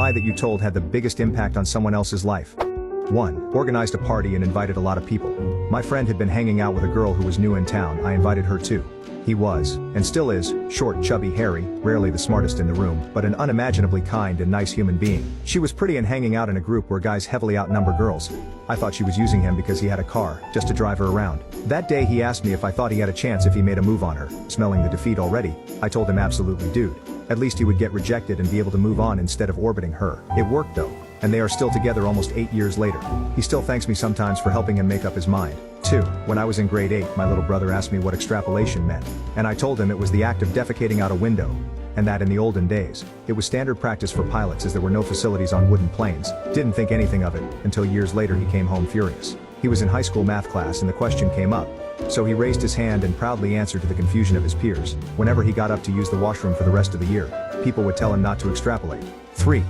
lie that you told had the biggest impact on someone else's life? 1. Organized a party and invited a lot of people. My friend had been hanging out with a girl who was new in town. I invited her too. He was, and still is, short, chubby, hairy, rarely the smartest in the room, but an unimaginably kind and nice human being. She was pretty and hanging out in a group where guys heavily outnumber girls. I thought she was using him because he had a car, just to drive her around. That day he asked me if I thought he had a chance if he made a move on her. Smelling the defeat already, I told him absolutely dude. At least he would get rejected and be able to move on instead of orbiting her. It worked though, and they are still together almost 8 years later. He still thanks me sometimes for helping him make up his mind. 2. When I was in grade 8, my little brother asked me what extrapolation meant, and I told him it was the act of defecating out a window, and that in the olden days, it was standard practice for pilots as there were no facilities on wooden planes. Didn't think anything of it, until years later he came home furious. He was in high school math class and the question came up. So he raised his hand and proudly answered to the confusion of his peers. Whenever he got up to use the washroom for the rest of the year, people would tell him not to extrapolate. 3.